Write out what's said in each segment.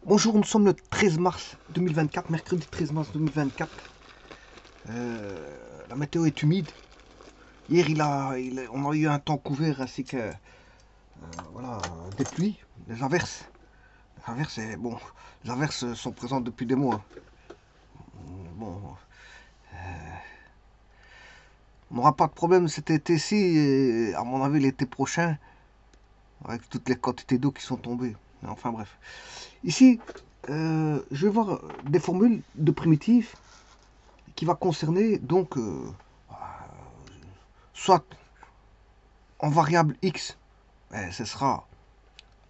Bonjour, nous sommes le 13 mars 2024, mercredi 13 mars 2024. La météo est humide. Hier, on a eu un temps couvert ainsi que voilà, des pluies, des averses. Les averses, bon, les averses sont présentes depuis des mois. Bon, on n'aura pas de problème cet été-ci, et à mon avis l'été prochain, avec toutes les quantités d'eau qui sont tombées. Enfin bref. Ici, je vais voir des formules de primitifs qui va concerner donc soit en variable x, ce sera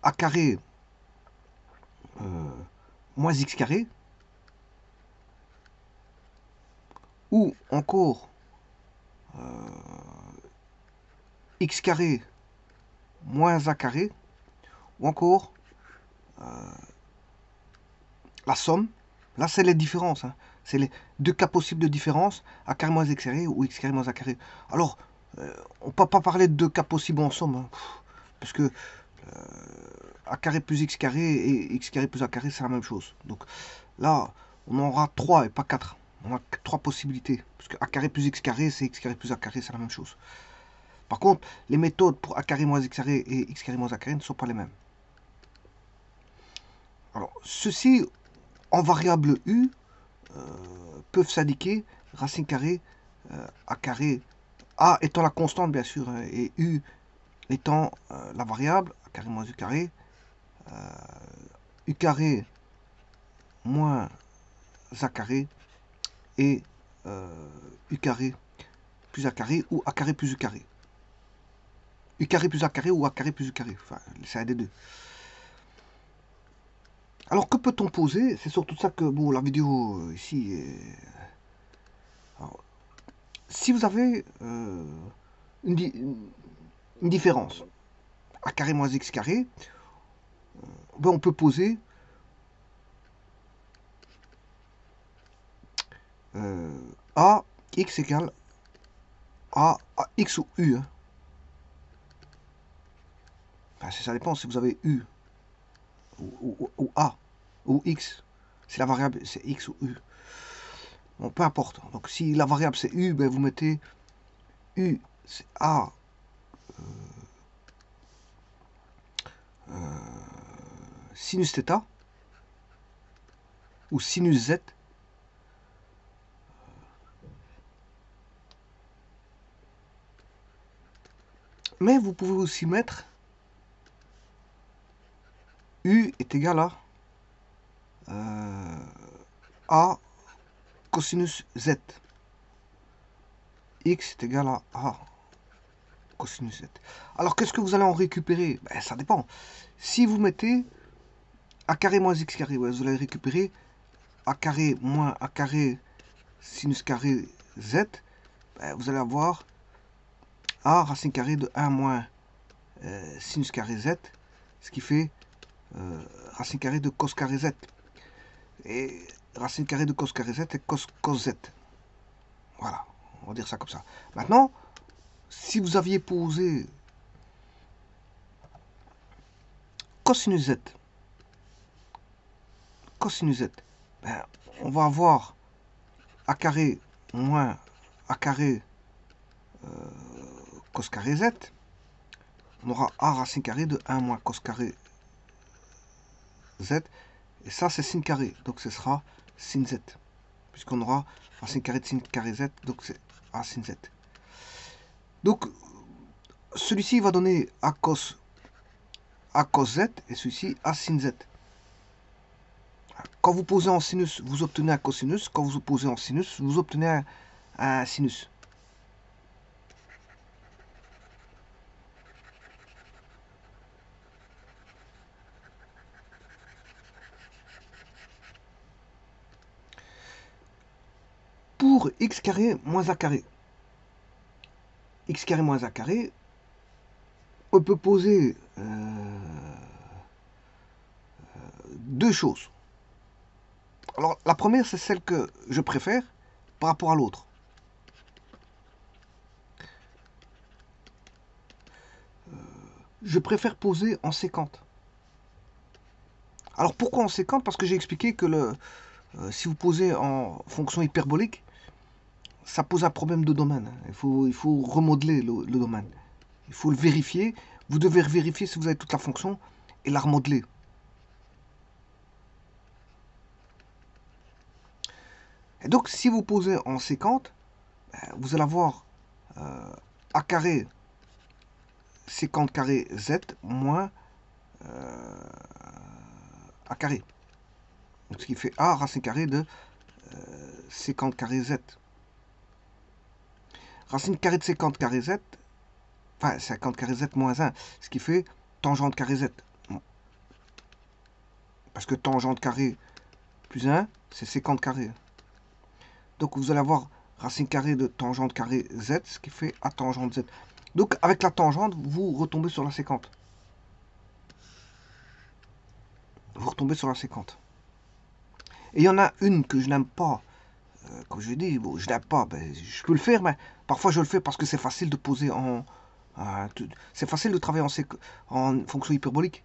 a carré moins x carré, ou encore x carré moins a carré, ou encore la somme. Là, c'est les différences. Hein. C'est les deux cas possibles de différence, a carré moins x carré ou x carré moins a carré. Alors, on ne peut pas parler de deux cas possibles en somme, hein, parce que a carré plus x carré et x carré plus a carré, c'est la même chose. Donc là, on aura 3 et pas 4. On a 3 possibilités. Parce que a carré plus x carré, c'est x carré plus a carré, c'est la même chose. Par contre, les méthodes pour a carré moins x carré et x carré moins a carré ne sont pas les mêmes. Alors, ceci, en variable u, peuvent s'indiquer racine carrée, a carré, a étant la constante bien sûr, hein, et u étant la variable, a carré moins u carré, u carré moins a carré, et u carré plus a carré ou a carré plus u carré. U carré plus a carré ou a carré plus u carré. Enfin, c'est un des deux. Alors, que peut-on poser? C'est surtout ça que, bon, la vidéo ici est... Alors, si vous avez une différence, a carré moins x carré, ben on peut poser a x égale a x ou u. Hein. Enfin, ça dépend si vous avez u ou a ou x. Si la variable c'est x ou u. Bon, peu importe. Donc si la variable c'est u, ben, vous mettez u c'est a sinus θ ou sinus z. Mais vous pouvez aussi mettre u est égal à cosinus z. X est égal à a cosinus z. Alors qu'est-ce que vous allez en récupérer? Ben, ça dépend. Si vous mettez a carré moins x carré, ouais, vous allez récupérer a carré moins a carré sinus carré z. Ben, vous allez avoir a racine carrée de 1 moins sinus carré z, ce qui fait racine carrée de cos carré z. Et racine carrée de cos carré z est cos z. Voilà, on va dire ça comme ça. Maintenant, si vous aviez posé cosinus z, ben, on va avoir a carré moins a carré cos carré z. On aura a racine carrée de 1 moins cos carré z. Et ça, c'est sin carré. Donc, ce sera sin z. Puisqu'on aura racine carrée de sin carré z. Donc, c'est a sin z. Donc, celui-ci va donner a cos z. Et celui-ci a sin z. Quand vous posez en sinus, vous obtenez un cosinus. Quand vous posez en sinus, vous obtenez un sinus. Pour x carré moins a carré. X carré moins a carré, on peut poser deux choses. Alors, la première, c'est celle que je préfère par rapport à l'autre. Je préfère poser en séquente. Alors pourquoi en séquente? Parce que j'ai expliqué que si vous posez en fonction hyperbolique, ça pose un problème de domaine. Il faut remodeler le domaine. Il faut le vérifier. Vous devez vérifier si vous avez toute la fonction et la remodeler. Et donc, si vous posez en séquente, vous allez avoir a carré séquente carré z moins a carré. Donc, ce qui fait a racine carrée de séquente carré z. Racine carrée de séquente carré z, enfin séquente carré z moins 1, ce qui fait tangente carré z. Parce que tangente carré plus 1, c'est séquente carré. Donc vous allez avoir racine carrée de tangente carré z, ce qui fait a tangente z. Donc avec la tangente, vous retombez sur la séquente. Vous retombez sur la séquente. Et il y en a une que je n'aime pas. Comme je dis, bon, je n'aime pas, ben, je peux le faire, mais parfois je le fais parce que c'est facile de poser en... c'est facile de travailler en fonction hyperbolique.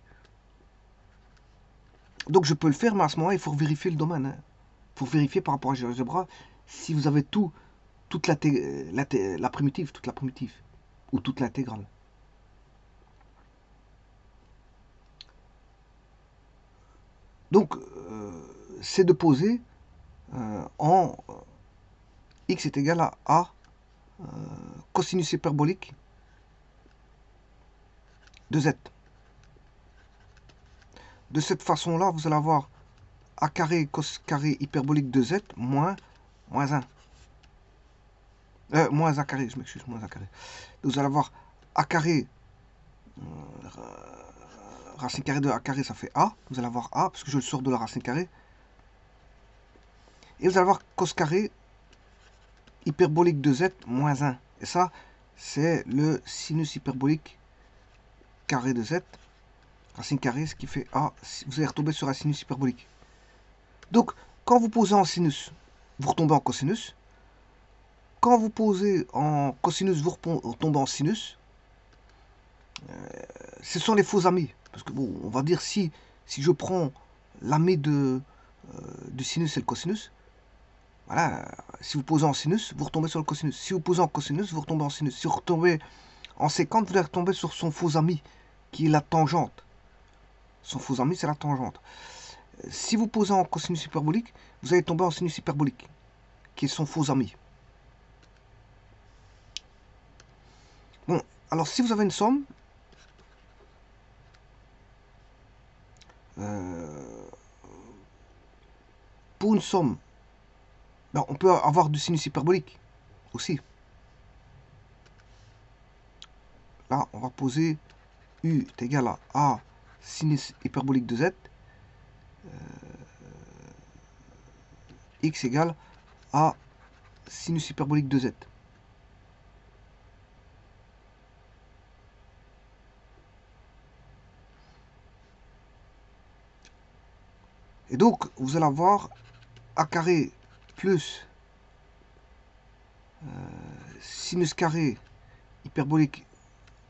Donc je peux le faire, mais à ce moment-là, il faut vérifier le domaine. Hein. Il faut vérifier par rapport à GeoGebra si vous avez toute la primitive, toute la primitive, ou toute l'intégrale. Donc, c'est de poser en x est égal à a cosinus hyperbolique de z. De cette façon-là, vous allez avoir a carré cos carré hyperbolique de z moins 1. Moins a carré, je m'excuse, moins a carré. Donc vous allez avoir a carré, racine carrée de a carré, ça fait a. Vous allez avoir a, parce que je le sors de la racine carrée. Et vous allez avoir cos carré hyperbolique de z moins 1. Et ça, c'est le sinus hyperbolique carré de z, racine carrée, ce qui fait a. Vous allez retomber sur un sinus hyperbolique. Donc, quand vous posez en sinus, vous retombez en cosinus. Quand vous posez en cosinus, vous retombez en sinus. Ce sont les faux amis. Parce que, bon, on va dire si je prends l'ami du sinus et le cosinus, voilà, si vous posez en sinus, vous retombez sur le cosinus. Si vous posez en cosinus, vous retombez en sinus. Si vous retombez en séquente, vous allez retomber sur son faux ami, qui est la tangente. Son faux ami, c'est la tangente. Si vous posez en cosinus hyperbolique, vous allez tomber en sinus hyperbolique, qui est son faux ami. Bon, alors si vous avez une somme, pour une somme, ben, on peut avoir du sinus hyperbolique aussi. Là, on va poser U est égal à A sinus hyperbolique de Z. X égale à sinus hyperbolique de Z. Et donc, vous allez avoir A carré plus sinus carré hyperbolique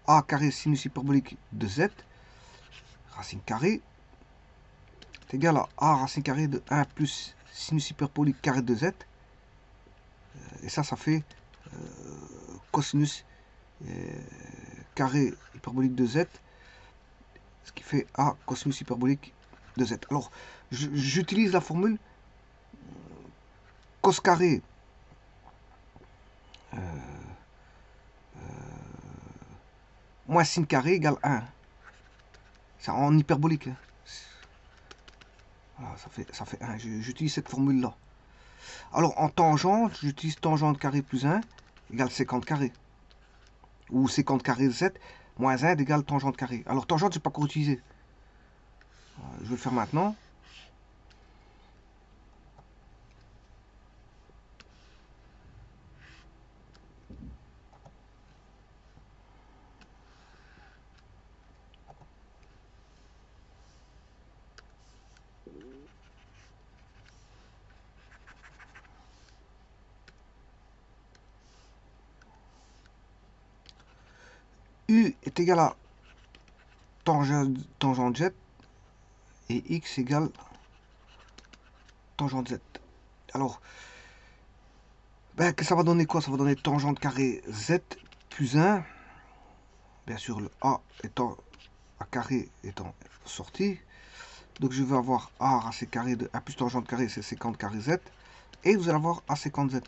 A carré sinus hyperbolique de Z, racine carrée, est égal à A racine carrée de 1 plus sinus hyperbolique carré de Z. Et ça fait cosinus carré hyperbolique de Z, ce qui fait A cosinus hyperbolique de Z. Alors, j'utilise la formule cos carré moins sin carré égale 1. C'est en hyperbolique. Hein. Voilà, ça fait 1. J'utilise cette formule-là. Alors, en tangente, j'utilise tangente carré plus 1 égale sécante carré. Ou sécante carré de Z moins 1 égale tangente carré. Alors, tangente, je n'ai pas encore utilisé. Je vais le faire maintenant. U est égal à tangente jet et x égale tangente z. Alors, ben, que ça va donner quoi? Ça va donner tangente carré z plus 1. Bien sûr, le a étant a carré étant sorti. Donc je vais avoir a racine carré de a plus tangente carré, c'est sécante carré z. Et vous allez avoir a sécante z.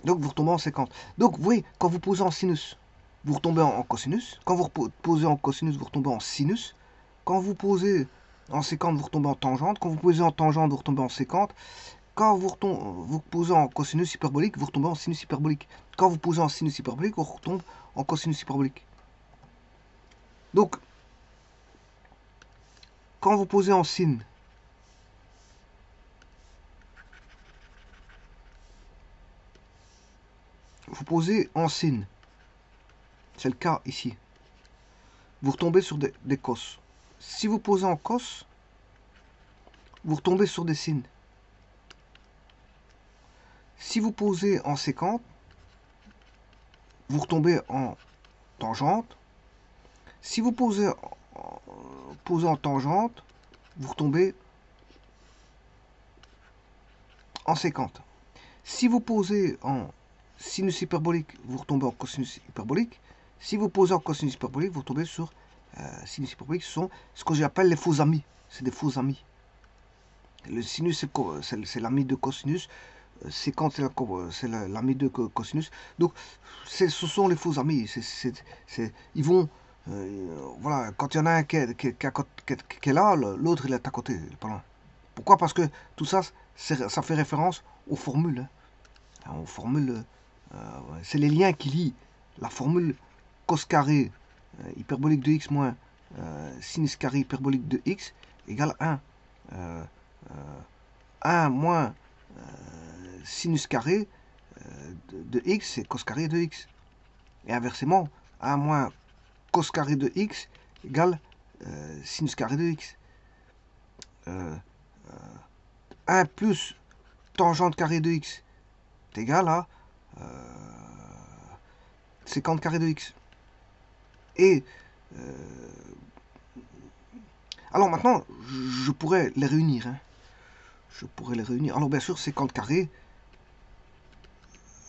Donc vous retombez en sécante. Donc vous voyez, quand vous posez en sinus, vous retombez en cosinus. Quand vous posez en cosinus, vous retombez en sinus. Quand vous posez en sécante, vous retombez en tangente. Quand vous posez en tangente, vous retombez en sécante. Quand vous posez en cosinus hyperbolique, vous retombez en sinus hyperbolique. Quand vous posez en sinus hyperbolique, vous retombe en cosinus hyperbolique. Donc, quand vous posez en sin, vous posez en sin. C'est le cas ici. Vous retombez sur des cos. Si vous posez en cos, vous retombez sur des sines. Si vous posez en sécante, vous retombez en tangente. Si vous posez en tangente, vous retombez en sécante. Si vous posez en sinus hyperbolique, vous retombez en cosinus hyperbolique. Si vous posez en cosinus hyperbolique, vous retombez sur sinus hyperbolique. Ce sont ce que j'appelle les faux amis. C'est des faux amis. Le sinus, c'est l'ami de cosinus. Sécante, c'est l'ami de cosinus. Donc, ce sont les faux amis. Ils vont... voilà, quand il y en a un qui est là, l'autre il est à côté, il est pas loin. Pourquoi? Parce que tout ça, ça fait référence aux formules. Hein. Aux formules, c'est les liens qui lient la formule cos carré hyperbolique de x moins sinus carré hyperbolique de x égale 1. 1 moins sinus carré de x, c'est cos carré de x. Et inversement, 1 moins cos carré de x égale sinus carré de x. 1 plus tangente carré de x est égal à sécante carré de x. Et alors maintenant, je pourrais les réunir. Hein. Je pourrais les réunir. Alors bien sûr, sécante carré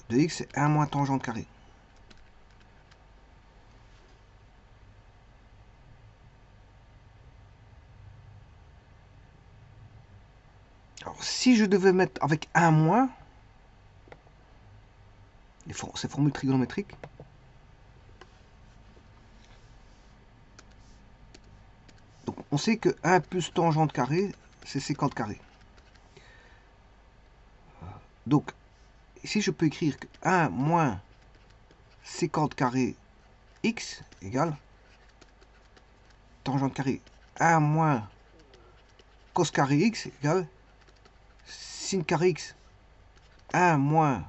de x, c'est 1 moins tangente carré. Alors, si je devais mettre avec 1 moins, ces formules trigonométriques, donc on sait que 1 plus tangente carré, c'est sécante carré. Donc, ici je peux écrire que 1 moins sécante carré x égale tangente carré 1 moins cos carré x égale sin carré x. 1 moins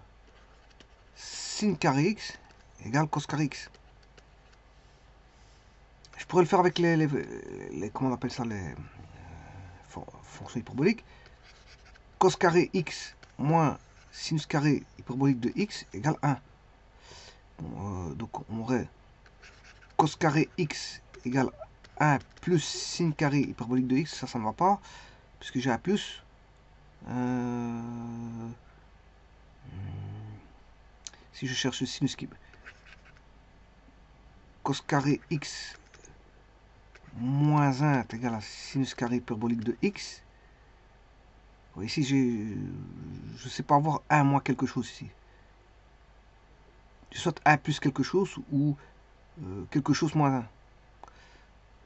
sin carré x égale cos carré x. Je pourrais le faire avec les comment on appelle ça, les fonctions hyperboliques. Cos carré x moins sinus carré hyperbolique de x égale 1. Bon, donc on aurait cos carré x égale 1 plus sin carré hyperbolique de x, ça ne va pas, puisque j'ai un plus. Si je cherche le sinus qui... Cos carré x moins 1 est égal à sinus carré hyperbolique de x. Ici, je ne sais pas avoir 1 moins quelque chose ici. Soit 1 plus quelque chose ou quelque chose moins 1.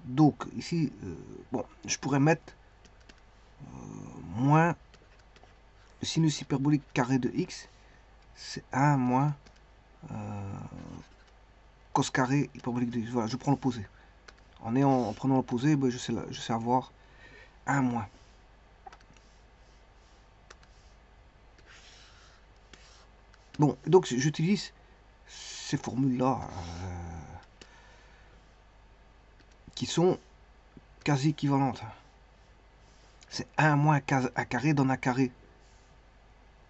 Donc, ici, bon, je pourrais mettre moins le sinus hyperbolique carré de x. C'est 1 moins cos carré hyperbolique de x. Voilà, je prends l'opposé. En prenant l'opposé, ben, je sais avoir 1 moins. Bon, donc j'utilise ces formules-là qui sont quasi équivalentes. C'est 1 moins a carré dans a carré.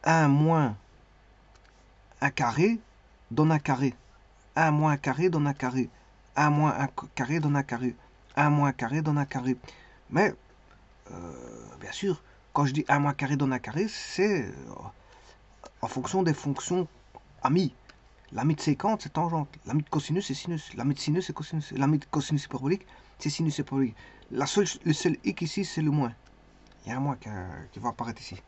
1 moins a carré dans a carré. 1 moins a carré dans a carré. 1 moins 1 carré donne un carré. 1 moins 1 carré donne un carré. Mais, bien sûr, quand je dis 1 moins carré donne un carré, c'est en fonction des fonctions amies. L'ami de séquente, c'est tangente. L'ami de cosinus, c'est sinus. L'ami de sinus, c'est cosinus. L'ami de cosinus hyperbolique, c'est sinus hyperbolique. Le seul hic ici, c'est le moins. Il y a un moins qui va apparaître ici.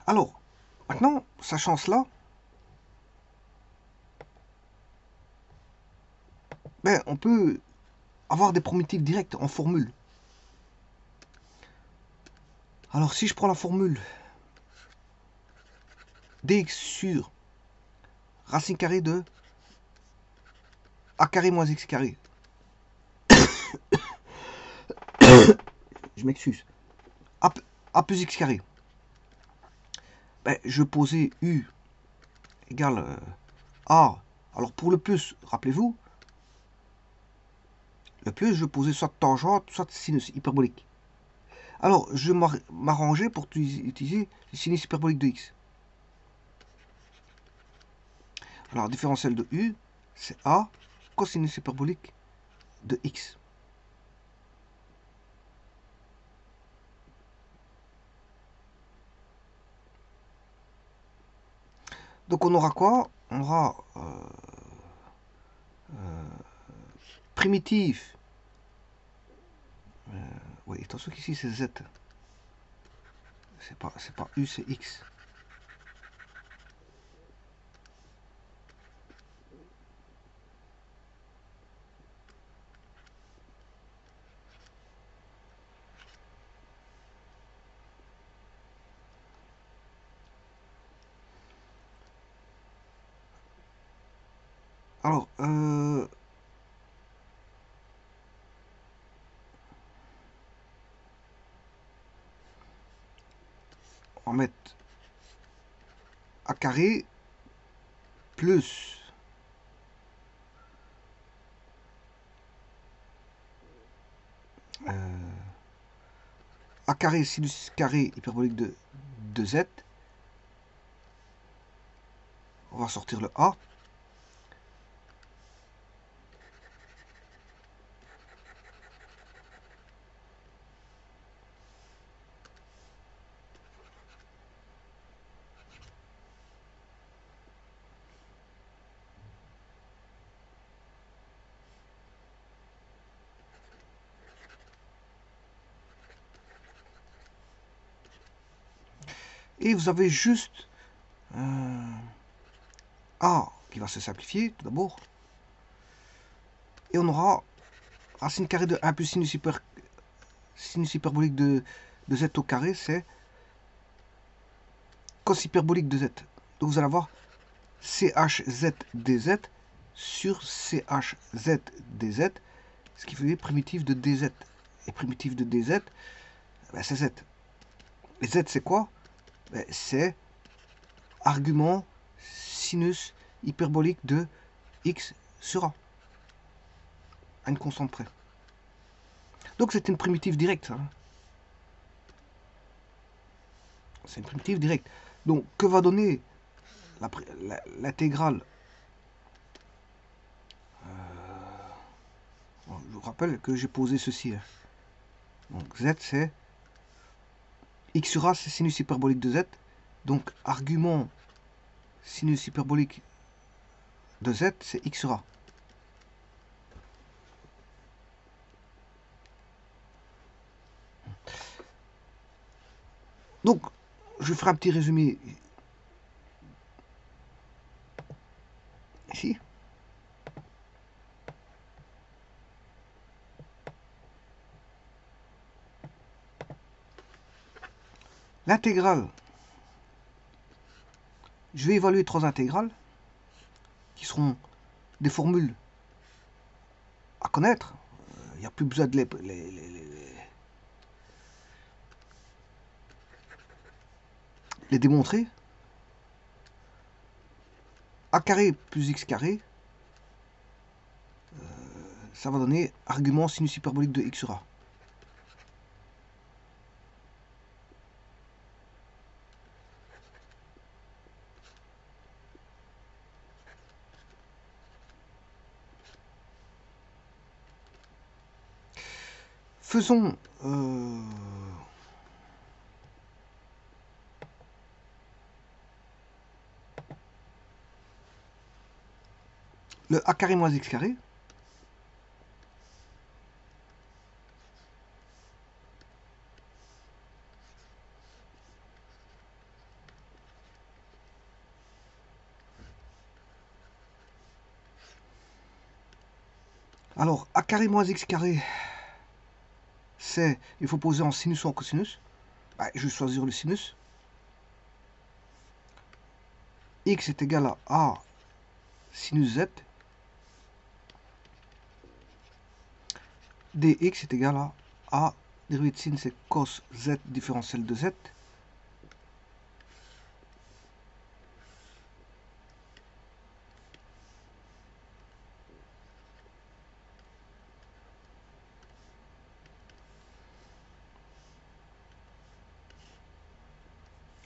Alors, maintenant, sachant cela, ben, on peut avoir des primitives directes en formule. Alors, si je prends la formule dx sur racine carrée de a carré moins x carré, je m'excuse, a plus x carré, ben, je posais u égale a. Alors, pour le plus, rappelez-vous, le plus, je posais soit tangente, soit sinus hyperbolique. Alors, je m'arrangeais pour utiliser le sinus hyperbolique de x. Alors, différentiel de u, c'est a cosinus hyperbolique de x. Donc, on aura quoi? On aura primitive. Oui, attention qu'ici, c'est z. C'est pas u, c'est x. Alors, on va mettre a carré plus a carré sinus carré hyperbolique de z. On va sortir le a. Et vous avez juste a qui va se simplifier tout d'abord. Et on aura racine carrée de 1 plus sinus hyperbolique de z au carré, c'est cos hyperbolique de z. Donc vous allez avoir chz dz sur chz dz, ce qui fait primitive de dz. Et primitive de dz, ben c'est z. Et z, c'est quoi? Ben, c'est argument sinus hyperbolique de x sur a, à une constante près. Donc c'est une primitive directe, ça. C'est une primitive directe. Donc que va donner l'intégrale? Je vous rappelle que j'ai posé ceci. Donc z, c'est x sur a, c'est sinus hyperbolique de z. Donc argument sinus hyperbolique de z, c'est x sur a. Donc, je ferai un petit résumé ici. L'intégrale, je vais évaluer 3 intégrales qui seront des formules à connaître. Il n'y a plus besoin de les démontrer. A carré plus x carré, ça va donner argument sinus hyperbolique de x sur a. faisons le a carré moins x carré. Alors, a carré moins x carré, c'est, il faut poser en sinus ou en cosinus. Bah, je vais choisir le sinus. X est égal à A sinus Z. Dx est égal à A dérivé de sin, c'est cos Z différentiel de Z.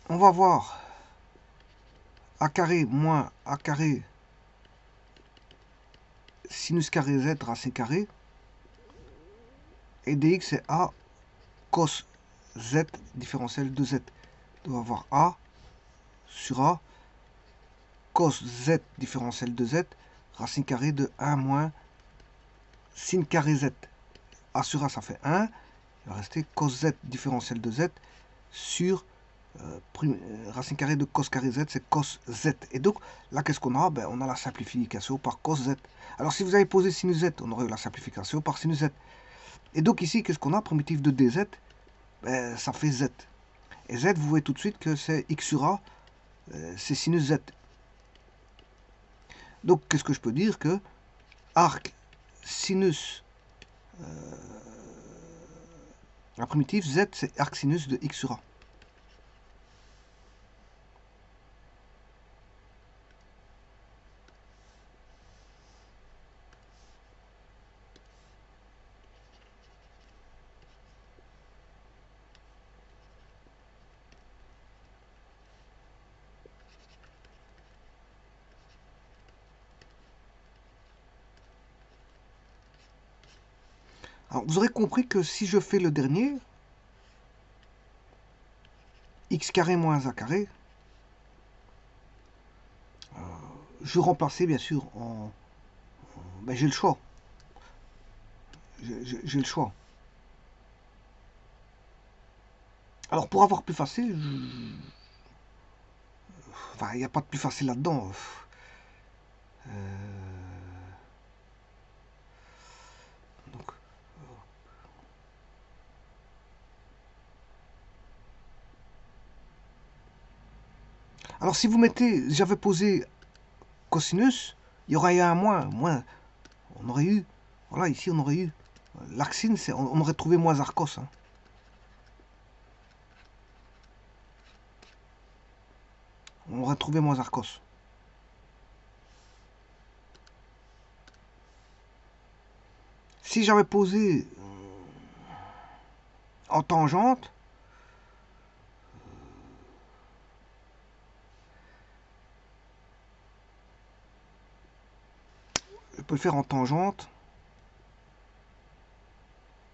On va voir a carré moins a carré sinus carré Z racine carrée. Et dx c'est A cos Z différentiel de Z. On va avoir A sur A cos Z différentiel de Z racine carrée de 1 moins sin carré Z. A sur A ça fait 1. Il va rester cos Z différentiel de Z sur racine carrée de cos carré Z, c'est cos Z. Et donc, là, qu'est-ce qu'on a? Ben, on a la simplification par cos Z. Alors, si vous avez posé sinus Z, on aurait eu la simplification par sinus Z. Et donc, ici, qu'est-ce qu'on a? Primitif de dz, ben, ça fait Z. Et Z, vous voyez tout de suite que c'est x sur A, c'est sinus Z. Donc, qu'est-ce que je peux dire? Que arc sinus, la primitive Z, c'est arc sinus de x sur A. Alors, vous aurez compris que si je fais le dernier, x carré moins a carré, je remplaçais bien sûr en... Ben, j'ai le choix. J'ai le choix. Alors pour avoir plus facile, enfin il n'y a pas de plus facile là-dedans. Donc, alors si vous mettez, j'avais posé cosinus, il y aurait eu un moins, on aurait eu, voilà ici on aurait eu, l'arcsine, on aurait trouvé moins arcos. Hein. On aurait trouvé moins arcos. Si j'avais posé en tangente, je peux le faire en tangente.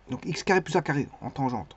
Donc x carré plus a carré en tangente.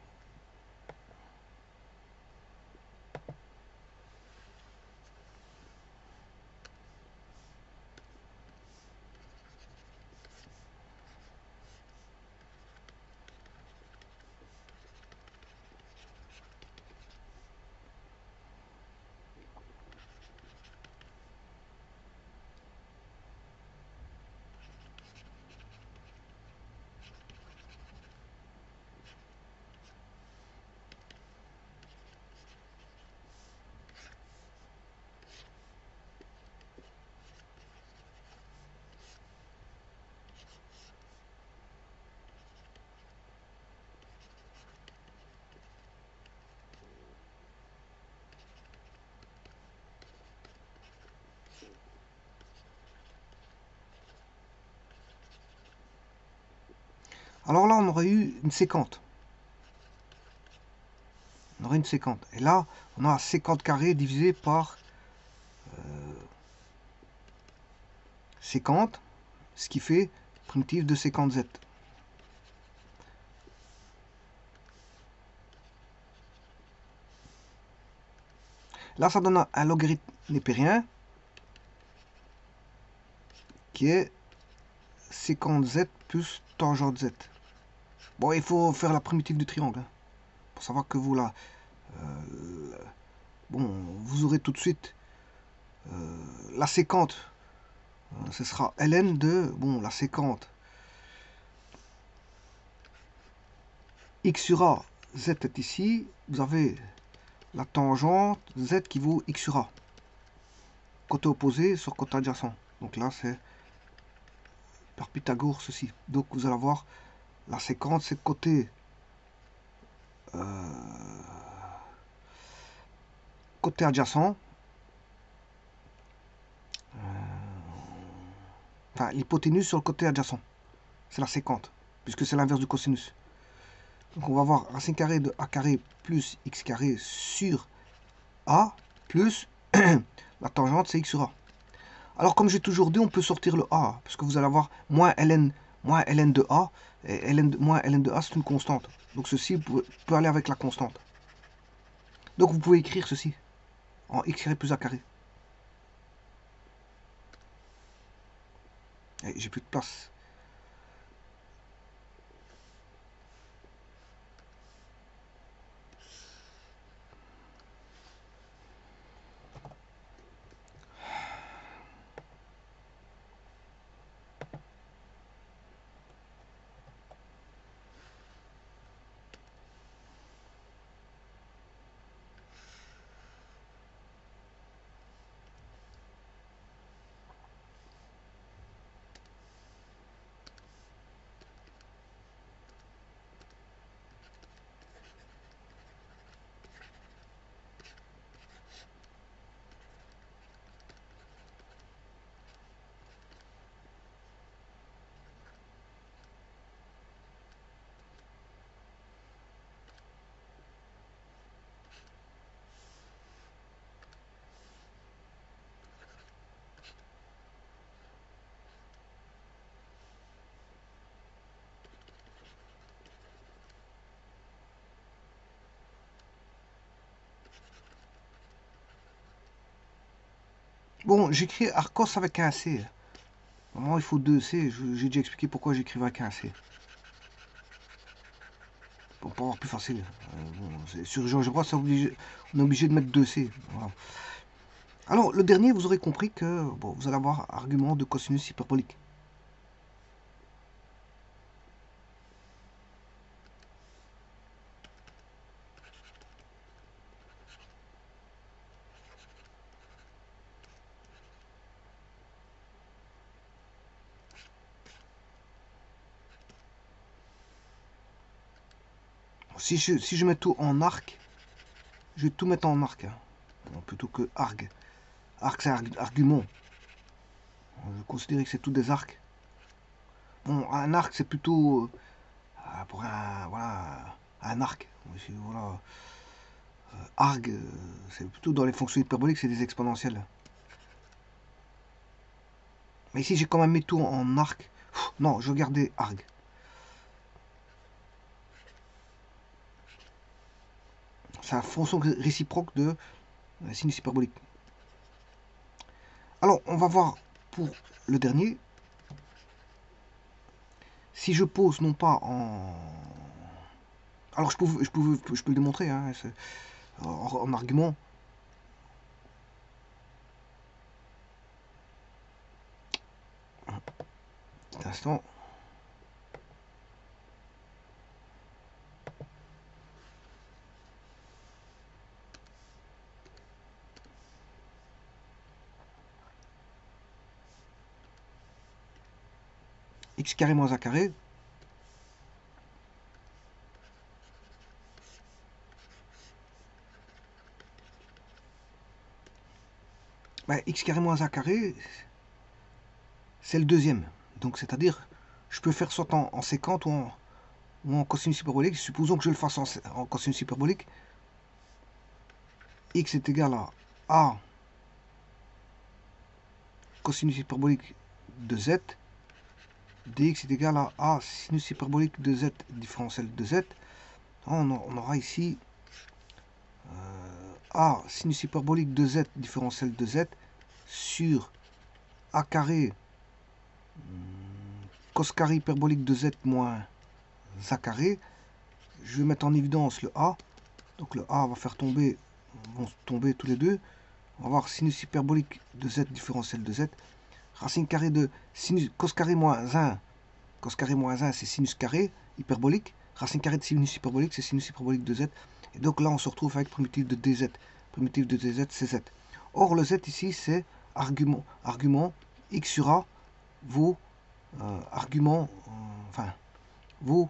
Alors là on aurait eu une séquente. On aurait une séquente. Et là, on a séquente carré divisé par séquente, ce qui fait primitive de séquente Z. Là, ça donne un logarithme népérien qui est sécante z plus tangente z. Bon, il faut faire la primitive du triangle, hein, pour savoir que vous, là, bon, vous aurez tout de suite la sécante. Ce sera ln de, bon, la sécante x sur a, z est ici. Vous avez la tangente z qui vaut x sur a. Côté opposé sur côté adjacent. Donc là, c'est par Pythagore ceci. Donc vous allez avoir la séquence, c'est côté côté adjacent. Enfin, l'hypoténuse sur le côté adjacent. C'est la séquente, puisque c'est l'inverse du cosinus. Donc on va avoir racine carrée de a carré plus x carré sur a plus la tangente, c'est x sur a. Alors comme j'ai toujours dit, on peut sortir le a, parce que vous allez avoir moins ln de a, et moins ln de a c'est une constante. Donc ceci peut aller avec la constante. Donc vous pouvez écrire ceci en x carré plus a carré. J'ai plus de place. Bon, j'écris Arcos avec un C. Normalement, il faut 2 C. J'ai déjà expliqué pourquoi j'écrivais avec un C. Pour avoir plus facile. Bon, sur GeoGebra, on est obligé de mettre 2 C. Voilà. Alors, le dernier, vous aurez compris que bon, vous allez avoir argument de cosinus hyperbolique. Si je mets tout en arc, je vais tout mettre en arc, hein, plutôt que arg. Arc, c'est argument. Je considère que c'est tout des arcs. Bon, un arc, c'est plutôt pour un, voilà, un arc. Voilà. Arg, c'est plutôt dans les fonctions hyperboliques, c'est des exponentielles. Mais ici, j'ai quand même mis tout en arc. Non, je vais garder arg. C'est la fonction réciproque de sinus hyperbolique. Alors, on va voir pour le dernier. Si je pose non pas en... Alors, je peux le démontrer, hein, en argument. Un instant. X carré moins A carré. Ben, X carré moins A carré, c'est le deuxième. Donc, c'est-à-dire, je peux faire soit en séquente ou en cosinus hyperbolique. Supposons que je le fasse en cosinus hyperbolique. X est égal à A cosinus hyperbolique de Z. Dx est égal à A sinus hyperbolique de Z différentiel de Z. On aura ici A sinus hyperbolique de z différentiel de z sur A carré cos carré hyperbolique de z moins A carré. Je vais mettre en évidence le A. Donc le A va faire tomber, vont tomber tous les deux. On va voir sinus hyperbolique de z différentiel de z. Racine carrée de sinus, cos carré moins 1. Cos carré moins 1, c'est sinus carré hyperbolique. Racine carrée de sinus hyperbolique, c'est sinus hyperbolique de z. Et donc là, on se retrouve avec primitive de dz. Primitive de dz, c'est z. Or, le z ici, c'est argument x sur a vaut vaut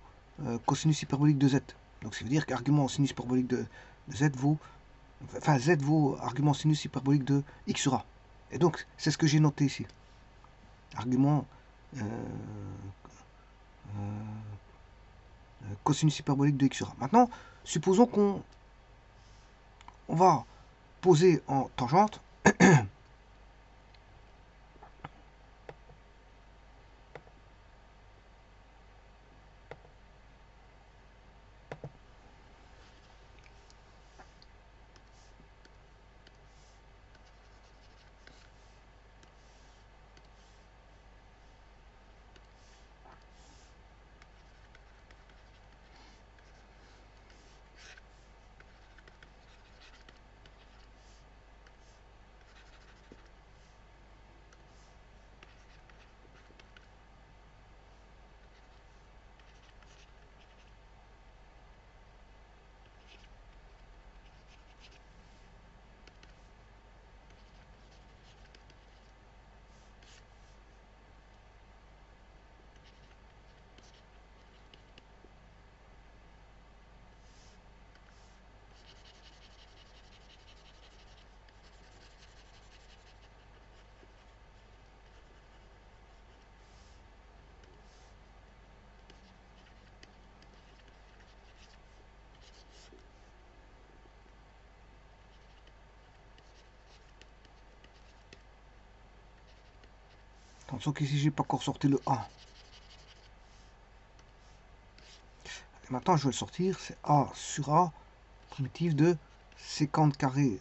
cosinus hyperbolique de z. Donc, ça veut dire qu'argument sinus hyperbolique de z vaut, z vaut argument sinus hyperbolique de x sur a. Et donc, c'est ce que j'ai noté ici. Argument cosinus hyperbolique de x sur a. Maintenant, supposons qu'on va poser en tangente attention qu'ici j'ai pas encore sorti le A. Et maintenant je vais le sortir, c'est A sur A, primitive de sécante carré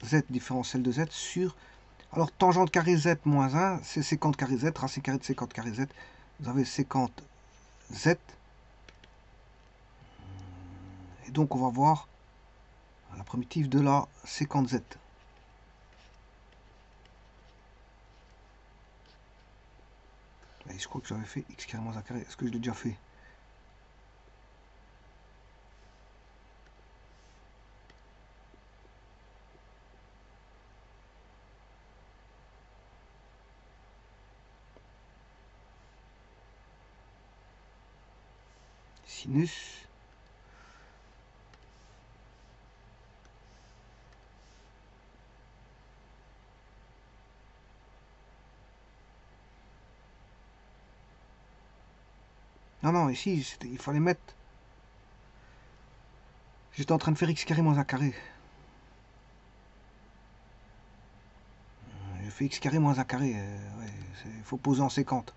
z différentiel de z sur... Alors tangente carré z moins 1, c'est sécante carré z, racine carré de sécante carré z. Vous avez sécante z. Et donc on va voir la primitive de la sécante z. Et je crois que j'avais fait x carré moins a carré. Est-ce que je l'ai déjà fait? Sinus non, ici, il fallait mettre... J'étais en train de faire x carré moins a carré. J'ai fait x carré moins a carré. Il faut poser en sécante.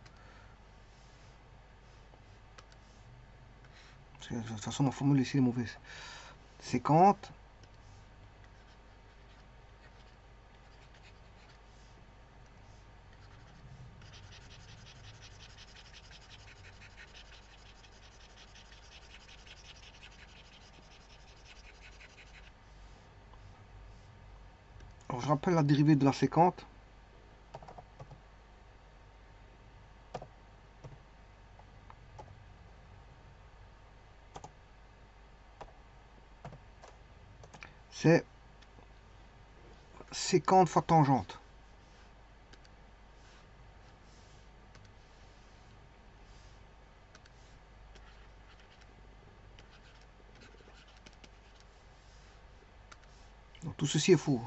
Parce que, de toute façon, ma formule ici est mauvaise. Sécante. Alors, je rappelle la dérivée de la sécante. C'est sécante fois tangente. Donc, tout ceci est faux.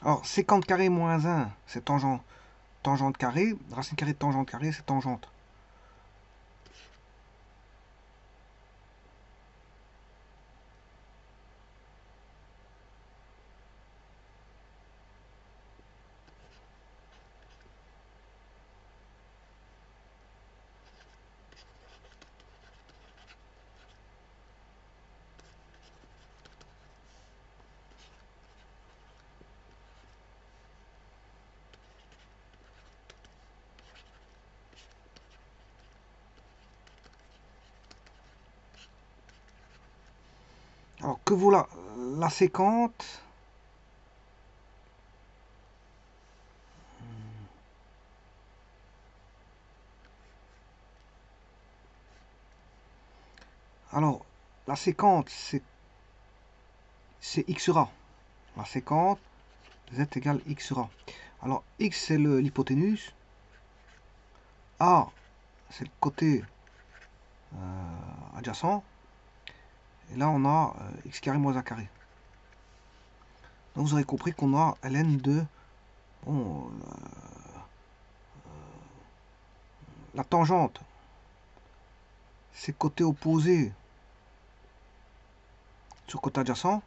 Alors, sécante carré moins 1, c'est tangente. Tangente carré, racine carrée de tangente carré, c'est tangente. Alors, que vaut la sécante? Alors, la sécante, c'est x sur a. La sécante, z égale x sur a. Alors, x, c'est l'hypoténuse. A, c'est le côté adjacent. Et là, on a x carré moins a carré. Donc, vous aurez compris qu'on a ln de... Bon, la tangente, c'est côté opposé sur côté adjacent.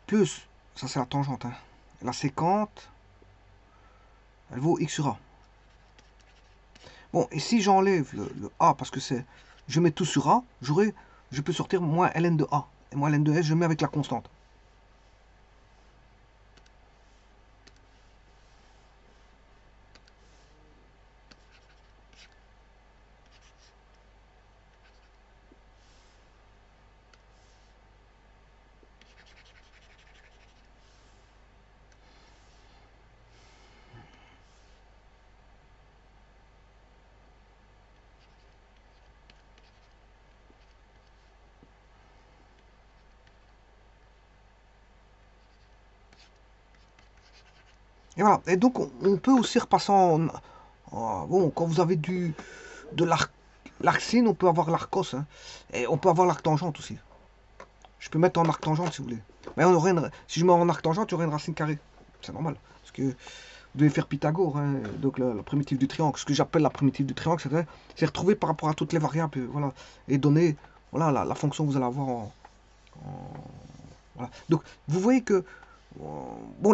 Plus, ça c'est la tangente. Hein. La sécante, elle vaut x sur a. Bon, et si j'enlève le a, parce que c'est... Je mets tout sur a, je peux sortir moins ln de a. Et moins ln de s, je mets avec la constante. Et voilà. Et donc, on peut aussi repasser bon, quand vous avez de l'arc-sin, on peut avoir l'arc-cos. Hein. Et on peut avoir l'arc-tangente aussi. Je peux mettre en arc-tangente si vous voulez. Mais on aurait si je mets en arc-tangente, il y aurait une racine carrée. C'est normal. Parce que vous devez faire Pythagore. Hein. Donc, la primitive du triangle. Ce que j'appelle la primitive du triangle, c'est retrouver par rapport à toutes les variables. Voilà. Et donner voilà, la fonction que vous allez avoir voilà. Donc, vous voyez que bon,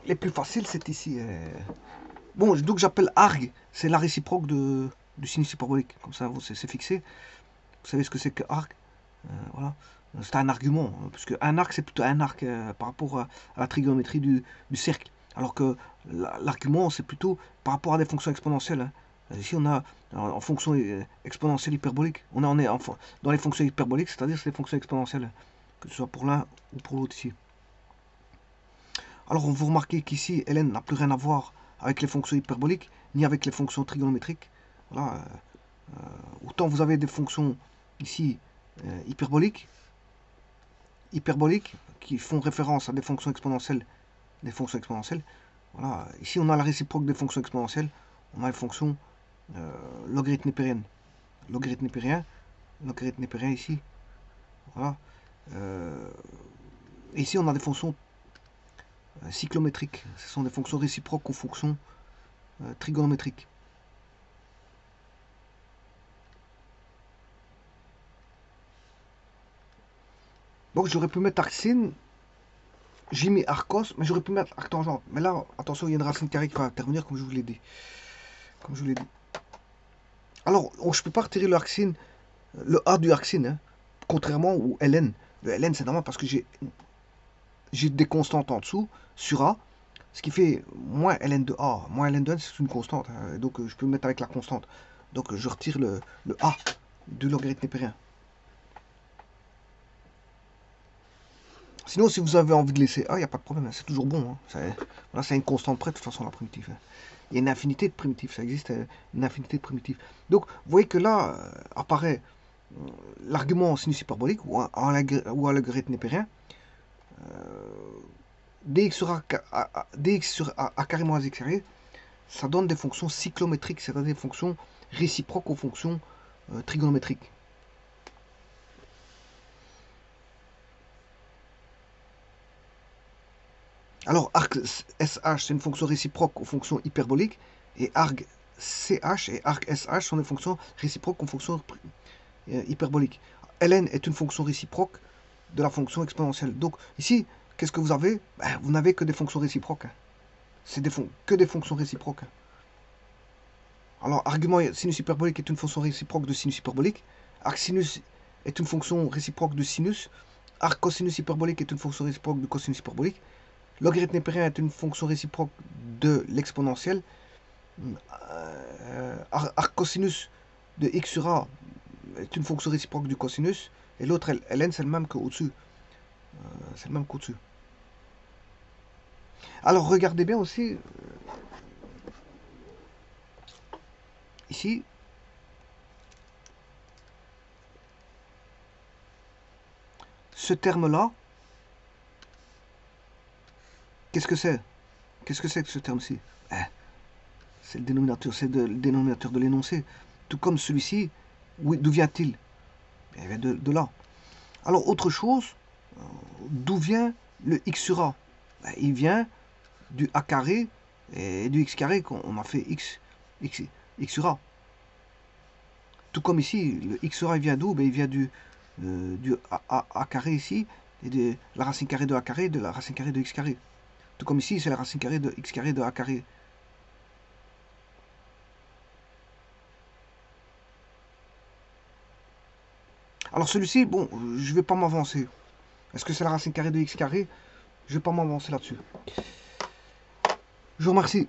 les plus faciles, c'est ici. Bon, donc j'appelle arg, c'est la réciproque du sinus hyperbolique. Comme ça, c'est fixé. Vous savez ce que c'est que arg. Voilà. C'est un argument, puisque un arc, c'est plutôt un arc par rapport à la trigonométrie du cercle. Alors que l'argument, c'est plutôt par rapport à des fonctions exponentielles. Hein. Ici, on a en fonction exponentielle hyperbolique. On est dans les fonctions hyperboliques, c'est-à-dire c'est des fonctions exponentielles, que ce soit pour l'un ou pour l'autre ici. Alors, vous remarquez qu'ici, Ln n'a plus rien à voir avec les fonctions hyperboliques, ni avec les fonctions trigonométriques. Voilà. Autant vous avez des fonctions ici hyperboliques, qui font référence à des fonctions exponentielles. Voilà. Ici, on a la réciproque des fonctions exponentielles. On a les fonctions logarithme népériennes. Logarithme népérien ici. Voilà. Ici, on a des fonctions cyclométriques. Ce sont des fonctions réciproques aux fonctions trigonométriques. Donc j'aurais pu mettre arc-sin, j'ai mis arc-cos, mais j'aurais pu mettre arc-tangente. Mais là, attention, il y a une racine carrée qui va intervenir, comme je vous l'ai dit. Alors, je ne peux pas retirer le arc-sin, le A du arc-sin, hein, contrairement au ln. Le ln, c'est normal parce que j'ai des constantes en dessous, sur A, ce qui fait moins ln de A. Moins ln de n, c'est une constante, hein, donc je peux mettre avec la constante. Donc je retire le A du logarithme népérien. Sinon, si vous avez envie de laisser A, il n'y a pas de problème, hein, c'est toujours bon. Hein. Voilà, c'est une constante près, de toute façon, la primitive. Hein. Il y a une infinité de primitives, ça existe une infinité de primitives. Donc, vous voyez que là apparaît l'argument en sinus hyperbolique ou en logarithme népérien. Dx sur a carré moins x carré, ça donne des fonctions cyclométriques, c'est-à-dire des fonctions réciproques aux fonctions trigonométriques. Alors, arc SH, c'est une fonction réciproque aux fonctions hyperboliques. Et arc CH et arc SH sont des fonctions réciproques aux fonctions hyperboliques. ln est une fonction réciproque de la fonction exponentielle. Donc, ici, qu'est-ce que vous avez? Ben, vous n'avez que des fonctions réciproques. Hein. C'est que des fonctions réciproques. Hein. Alors, argument sinus hyperbolique est une fonction réciproque de sinus hyperbolique. Arc sinus est une fonction réciproque de sinus. Arc cosinus hyperbolique est une fonction réciproque de cosinus hyperbolique. Logarithme népérien est une fonction réciproque de l'exponentielle. Arc cosinus de x sur a est une fonction réciproque du cosinus. Et l'autre, ln, c'est le même qu'au-dessus. C'est le même qu'au-dessus. Alors, regardez bien aussi. Ici. Ce terme-là. Qu'est-ce que c'est? Qu'est-ce que c'est que ce terme-ci? C'est le dénominateur, le dénominateur de l'énoncé. Tout comme celui-ci, oui, d'où vient-il? Il vient de là. Alors, autre chose, d'où vient le x sur a? Il vient du a carré et du x carré qu'on a fait x sur a. Tout comme ici, le x sur a, il vient d'où? Il vient du a carré ici, et de la racine carrée de a carré, de la racine carrée de x carré. Tout comme ici, c'est la racine carrée de x carré de a carré. Alors celui-ci, bon, je vais pas m'avancer. Est-ce que c'est la racine carrée de x carré? Je vais pas m'avancer là-dessus. Je vous remercie.